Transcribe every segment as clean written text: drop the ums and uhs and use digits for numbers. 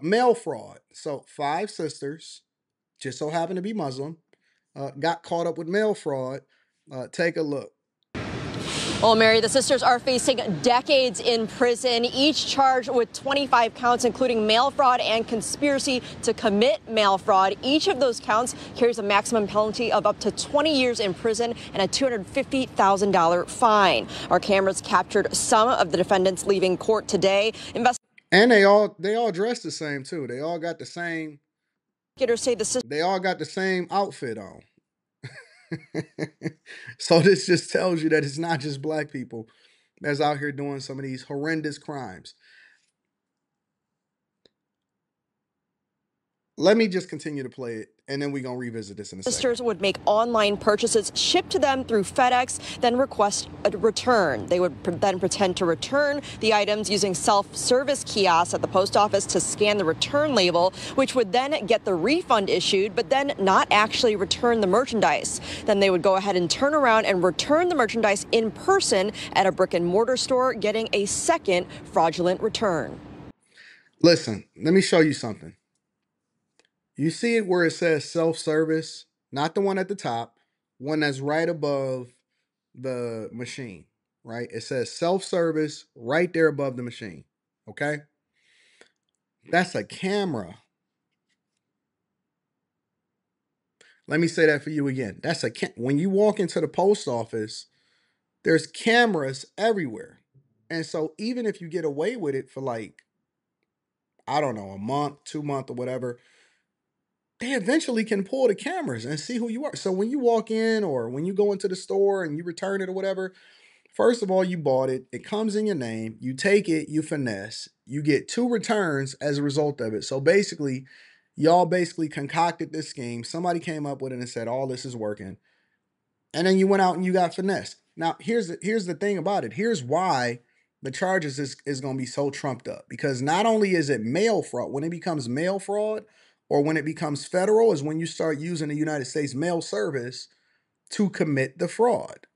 mail fraud. So 5 sisters, just so happen to be Muslim, got caught up with mail fraud. Take a look. Well, Mary, the sisters are facing decades in prison, each charged with 25 counts, including mail fraud and conspiracy to commit mail fraud. Each of those counts carries a maximum penalty of up to 20 years in prison and a $250,000 fine. Our cameras captured some of the defendants leaving court today. And they all dress the same too. They all got the same. Investigators say the sisters They all got the same outfit on. So this just tells you that it's not just black people that's out here doing some of these horrendous crimes. Let me just continue to play it, and then we're going to revisit this in a second. sisters would make online purchases shipped to them through FedEx, then request a return. They would then pretend to return the items using self-service kiosks at the post office to scan the return label, which would then get the refund issued, but then not actually return the merchandise. Then they would go ahead and turn around and return the merchandise in person at a brick and mortar store, getting a second fraudulent return. Listen, let me show you something. You see it where it says self-service, not the one at the top, one that's right above the machine, right? It says self-service right there above the machine, okay? That's a camera. Let me say that for you again. When you walk into the post office, there's cameras everywhere. And so even if you get away with it for like, I don't know, a month, 2 months or whatever, they eventually can pull the cameras and see who you are. So when you walk in or when you go into the store and you return it or whatever, first of all, you bought it. It comes in your name. You take it, you finesse. You get 2 returns as a result of it. So basically, y'all basically concocted this scheme. Somebody came up with it and said, all this is working. And then you went out and you got finesse. Now, here's the thing about it. Here's why the charges is going to be so trumped up. Because not only is it mail fraud, when it becomes mail fraud or when it becomes federal is when you start using the United States mail service to commit the fraud.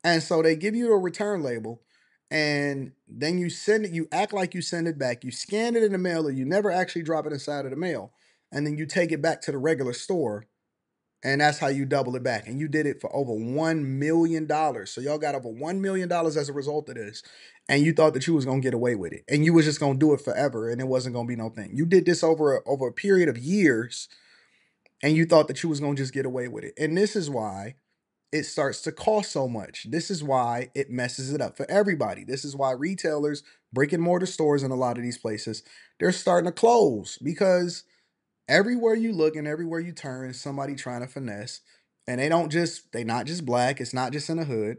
And so they give you a return label and then you send it, you act like you send it back. You scan it in the mail or you never actually drop it inside of the mail. And then you take it back to the regular store. And that's how you double it back. And you did it for over $1 million. So y'all got over $1 million as a result of this. And you thought that you was going to get away with it. And you was just going to do it forever. And it wasn't going to be no thing. You did this over a period of years. And you thought that you was going to just get away with it. And this is why it starts to cost so much. This is why it messes it up for everybody. This is why retailers, brick and mortar stores in a lot of these places, they're starting to close because everywhere you look and everywhere you turn is somebody trying to finesse. And they're not just black. It's not just in the hood.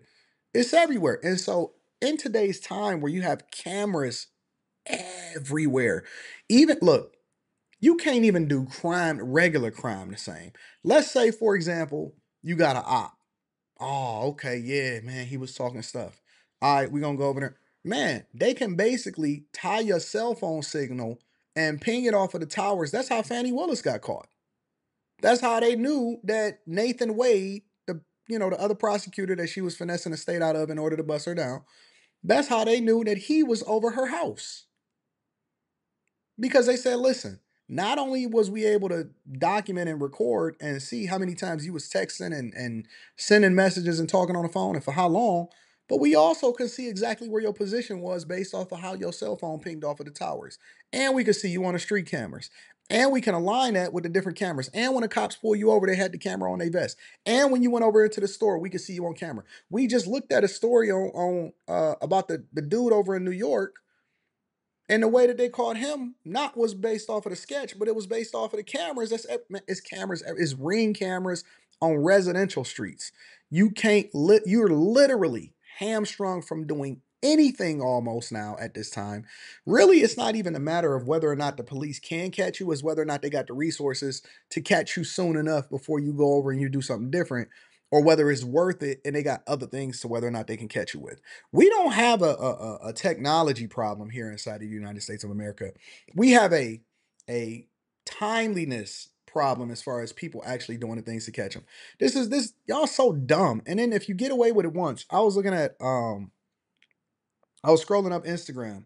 It's everywhere. And so in today's time where you have cameras everywhere, even look, you can't even do regular crime the same. Let's say, for example, you got an op. Oh, okay, yeah, man, he was talking stuff. All right, we're gonna go over there. Man, they can basically tie your cell phone signal and ping it off of the towers. That's how Fannie Willis got caught. That's how they knew that Nathan Wade, the other prosecutor that she was finessing the state out of in order to bust her down, that's how they knew that he was over her house. Because they said, listen, not only was we able to document and record and see how many times you was texting and sending messages and talking on the phone and for how long, but we also could see exactly where your position was based off of how your cell phone pinged off of the towers. And we could see you on the street cameras. And we can align that with the different cameras. And when the cops pull you over, they had the camera on their vest. And when you went over into the store, we could see you on camera. We just looked at a story on about the dude over in New York. And the way that they caught him not was based off of the sketch, but it was based off of the cameras. It's ring cameras on residential streets. You're literally hamstrung from doing anything almost now at this time. Really, it's not even a matter of whether or not the police can catch you, it's whether or not they got the resources to catch you soon enough before you go over and you do something different, or whether it's worth it and they got other things to whether or not they can catch you with. We don't have a technology problem here inside the United States of America. We have a timeliness problem as far as people actually doing the things to catch them. This y'all so dumb. And then if you get away with it once, I was scrolling up Instagram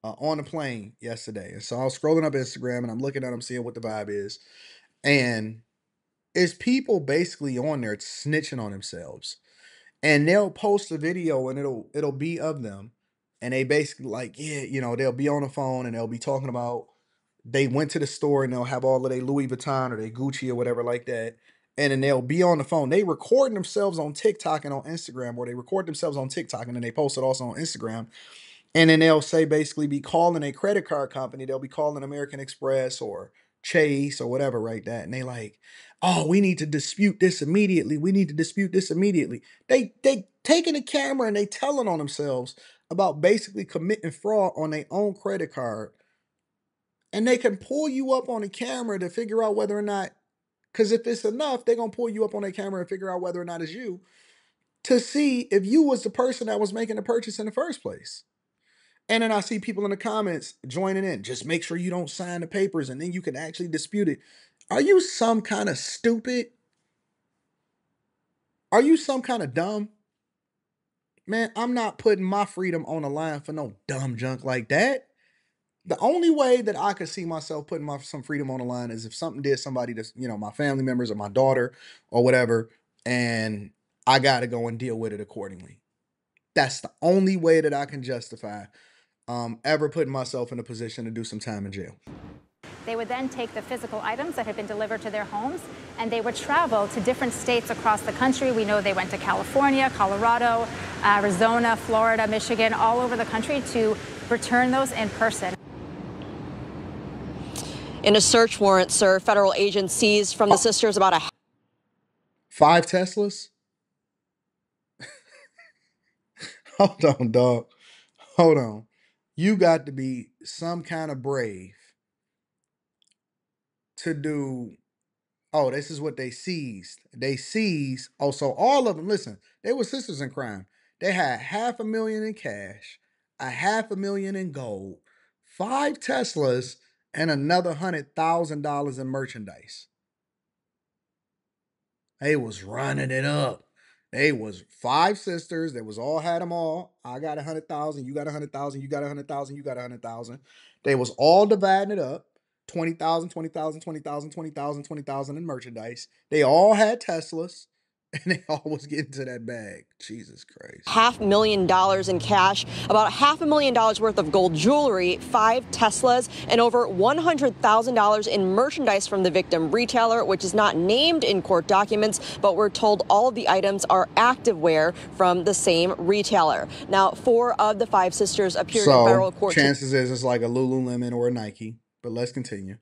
on the plane yesterday. And so I was scrolling up Instagram and I'm looking at them, seeing what the vibe is. And it's people basically on there snitching on themselves. And they'll post a video and it'll be of them. And they basically like, yeah, they'll be on the phone and they'll be talking about they went to the store and they'll have all of their Louis Vuitton or their Gucci or whatever like that. And then they'll be on the phone. They recording themselves on TikTok and on Instagram, or they record themselves on TikTok and then they post it also on Instagram. And then they'll say basically be calling a credit card company. They'll be calling American Express or Chase or whatever, right? That. And they like, oh, we need to dispute this immediately. We need to dispute this immediately. They taking the camera and they telling on themselves about basically committing fraud on their own credit card. And they can pull you up on the camera to figure out whether or not, because if it's enough, they're gonna pull you up on their camera and figure out whether or not it's you to see if you was the person that was making the purchase in the first place. And then I see people in the comments joining in. Just make sure you don't sign the papers and then you can actually dispute it. Are you some kind of stupid? Are you some kind of dumb? Man, I'm not putting my freedom on the line for no dumb junk like that. The only way that I could see myself putting some freedom on the line is if something did somebody to, my family members or my daughter or whatever, and I got to go and deal with it accordingly. That's the only way that I can justify ever putting myself in a position to do some time in jail. They would then take the physical items that had been delivered to their homes and they would travel to different states across the country. We know they went to California, Colorado, Arizona, Florida, Michigan, all over the country to return those in person. In a search warrant, sir, federal agents seized from the sisters about 5 Teslas? Hold on, dog. Hold on. You got to be some kind of brave to do. Oh, this is what they seized. They seized. Oh, so all of them, listen, they were sisters in crime. They had $500,000 in cash, $500,000 in gold, 5 Teslas, and another $100,000 in merchandise. They was running it up. They was 5 sisters. They was all had them all. I got 100,000. You got 100,000. You got 100,000. You got 100,000. They was all dividing it up. 20,000, 20,000, 20,000, 20,000, 20,000 in merchandise. They all had Teslas. And they all was getting to that bag. Jesus Christ. $500,000 in cash, about $500,000 worth of gold jewelry, 5 Teslas, and over $100,000 in merchandise from the victim retailer, which is not named in court documents, but we're told all of the items are activewear from the same retailer. Now, 4 of the 5 sisters appeared in federal court. Chances is it's like a Lululemon or a Nike. But let's continue.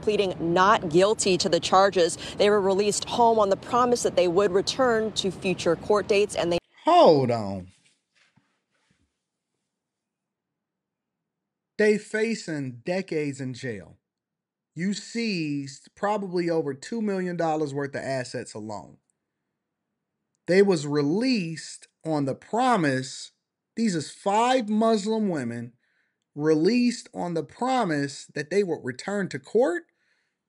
Pleading not guilty to the charges. They were released home on the promise that they would return to future court dates. And they hold on. They facing decades in jail. You seized probably over $2 million worth of assets alone. They was released on the promise. These is 5 Muslim women released on the promise that they would return to court.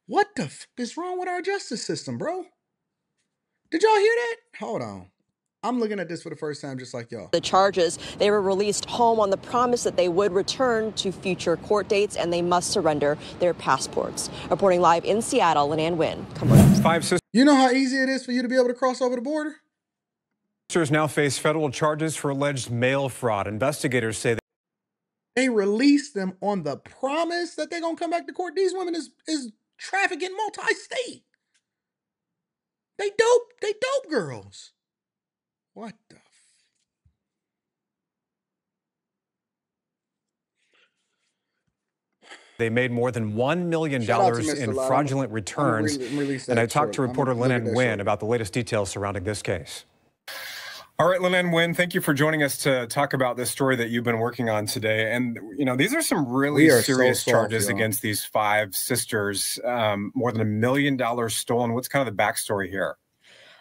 What the f is wrong with our justice system, bro? Did y'all hear that? Hold on. I'm looking at this for the first time just like y'all. The charges, they were released home on the promise that they would return to future court dates and they must surrender their passports. Reporting live in Seattle, Leanne Wynn. Come on. 5 sisters. You know how easy it is for you to be able to cross over the border? Sisters now face federal charges for alleged mail fraud. Investigators say they released them on the promise that they're going to come back to court. These women is trafficking multi-state. They dope girls. What the they made more than $1 million in fraudulent returns. And I talked to reporter Leanne Wynn about the latest details surrounding this case. All right, Leanne Wynn, thank you for joining us to talk about this story that you've been working on today. And, these are some really serious charges against these 5 sisters, more than $1 million stolen. What's kind of the backstory here?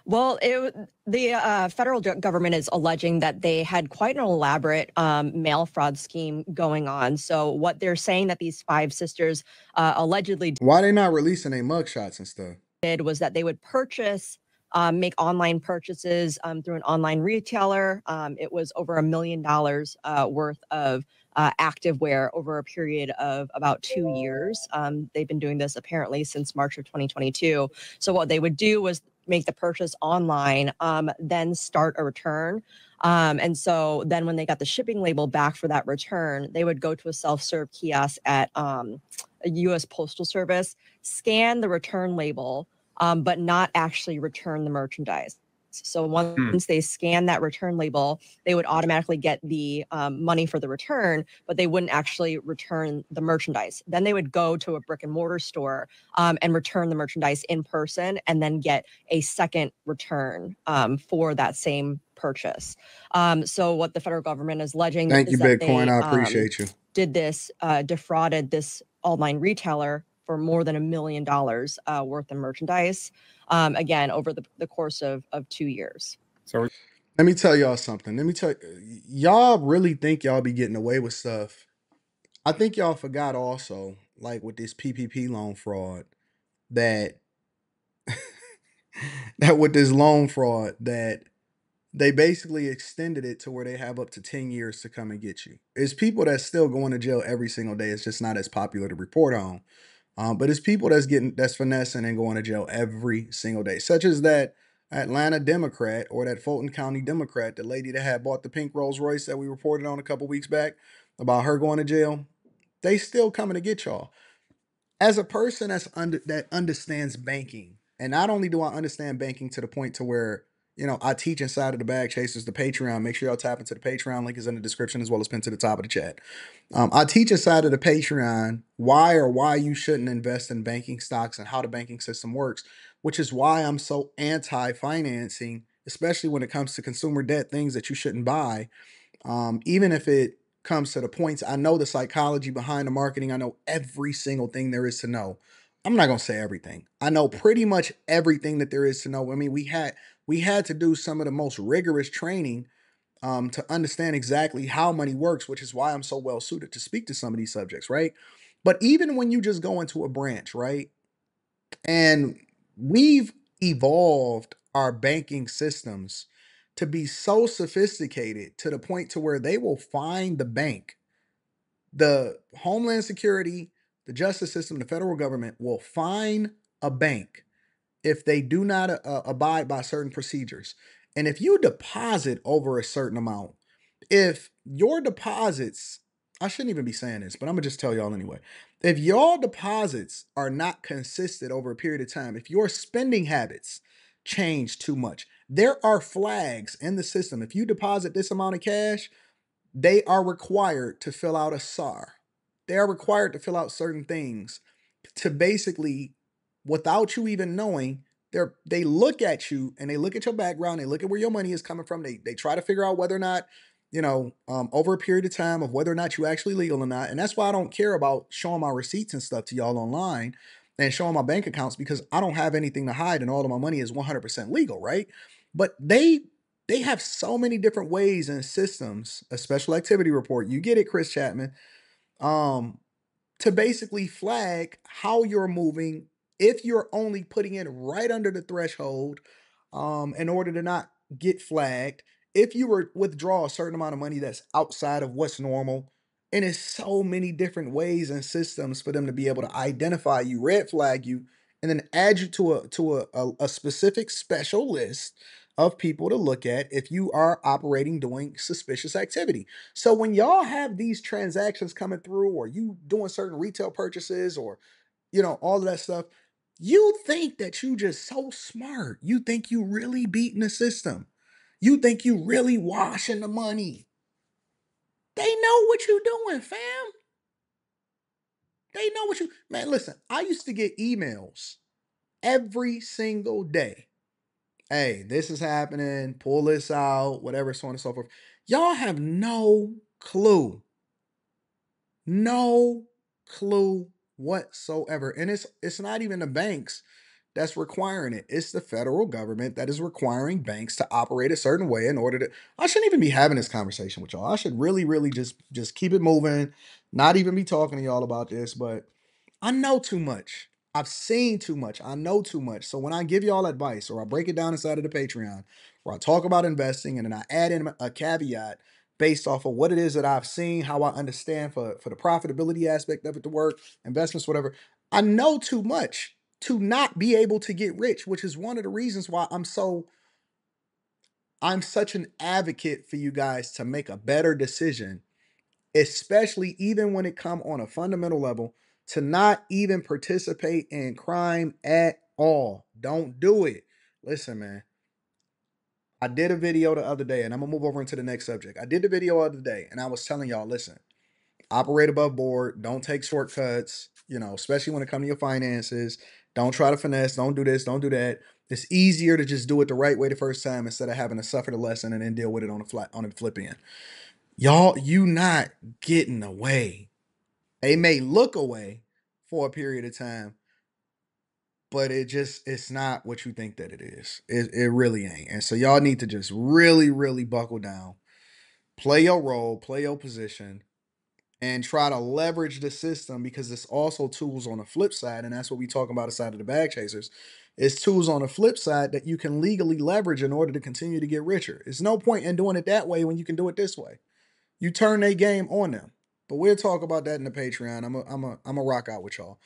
Well, the federal government is alleging that they had quite an elaborate mail fraud scheme going on. So what they're saying that these 5 sisters allegedly why they not releasing their mugshots and stuff did was that they would make online purchases through an online retailer. It was over $1 million worth of activewear over a period of about 2 years. They've been doing this apparently since March of 2022. So what they would do was make the purchase online, then start a return. And so then when they got the shipping label back for that return, they would go to a self-serve kiosk at a U.S. Postal Service, scan the return label, but not actually return the merchandise. So once they scan that return label, they would automatically get the money for the return, but they wouldn't actually return the merchandise. Then they would go to a brick and mortar store and return the merchandise in person and then get a second return for that same purchase. So what the federal government is alleging Thank is you, that Bitcoin. they I appreciate you. did this, defrauded this online retailer for more than $1 million worth of merchandise, again, over the course of 2 years. So let me tell y'all something. Let me tell you, y'all really think y'all be getting away with stuff. I think y'all forgot also, like with this PPP loan fraud, that that with this loan fraud that they basically extended it to where they have up to 10 years to come and get you. It's people that's still going to jail every single day. It's just not as popular to report on. But it's people that's finessing and going to jail every single day, such as that Atlanta Democrat or that Fulton County Democrat, the lady that had bought the pink Rolls Royce that we reported on a couple weeks back about her going to jail. They still coming to get y'all. As a person that understands banking, and not only do I understand banking to the point to where I teach inside of the Bag Chasers, the Patreon. Make sure y'all tap into the Patreon. Link is in the description as well as pinned to the top of the chat. I teach inside of the Patreon why you shouldn't invest in banking stocks and how the banking system works, which is why I'm so anti-financing, especially when it comes to consumer debt, things that you shouldn't buy. Even if it comes to the points, I know the psychology behind the marketing. I know every single thing there is to know. I'm not gonna say everything. I know pretty much everything that there is to know. I mean, we had to do some of the most rigorous training to understand exactly how money works, which is why I'm so well suited to speak to some of these subjects, right? But even when you just go into a branch, right, and we've evolved our banking systems to be so sophisticated to the point to where they will find the bank, the Homeland Security, the justice system, the federal government will fine a bank if they do not abide by certain procedures. And if you deposit over a certain amount, if your deposits, I shouldn't even be saying this, but I'm gonna just tell y'all anyway. If your deposits are not consistent over a period of time, if your spending habits change too much, there are flags in the system. If you deposit this amount of cash, they are required to fill out a SAR. They are required to fill out certain things to basically, without you even knowing, they look at you and they look at your background, they look at where your money is coming from. They try to figure out whether or not, over a period of time of whether or not you actually legal or not. And that's why I don't care about showing my receipts and stuff to y'all online and showing my bank accounts, because I don't have anything to hide and all of my money is 100% legal, right? But they have so many different ways and systems, a special activity report. You get it, Chris Chapman. To basically flag how you're moving if you're only putting it right under the threshold in order to not get flagged. If you were withdraw a certain amount of money that's outside of what's normal, and it's so many different ways and systems for them to be able to identify you, red flag you, and then add you to a specific special list of people to look at if you are operating doing suspicious activity. So when y'all have these transactions coming through, or you doing certain retail purchases, or all of that stuff, you think that you just so smart. You think you really beating the system. You think you really washing the money. They know what you doing, fam. They know what you, man, listen, I used to get emails every single day. Hey, this is happening, pull this out, whatever, so on and so forth. Y'all have no clue. No clue whatsoever. And it's not even the banks that's requiring it. It's the federal government that is requiring banks to operate a certain way in order to. I shouldn't even be having this conversation with y'all. I should really, really just keep it moving, not even be talking to y'all about this, but I know too much. I've seen too much. I know too much. So when I give y'all advice, or I break it down inside of the Patreon, or I talk about investing and then I add in a caveat based off of what it is that I've seen, how I understand for the profitability aspect of it to work, investments, whatever. I know too much to not be able to get rich, which is one of the reasons why I'm such an advocate for you guys to make a better decision, especially even when it come on a fundamental level, to not even participate in crime at all. Don't do it. Listen, man. I did a video the other day, and I'm gonna move over into the next subject. I did the video the other day, and I was telling y'all, listen, operate above board, don't take shortcuts, especially when it comes to your finances. Don't try to finesse, don't do this, don't do that. It's easier to just do it the right way the first time instead of having to suffer the lesson and then deal with it on the flip end. Y'all, you not getting away. They may look away for a period of time, but it's not what you think that it is. It really ain't. And so y'all need to just really, really buckle down, play your role, play your position, and try to leverage the system, because it's also tools on the flip side. And that's what we talk about aside of the bag chasers. It's tools on the flip side that you can legally leverage in order to continue to get richer. There's no point in doing it that way when you can do it this way. You turn a game on them. But we'll talk about that in the Patreon. I'm a rock out with y'all.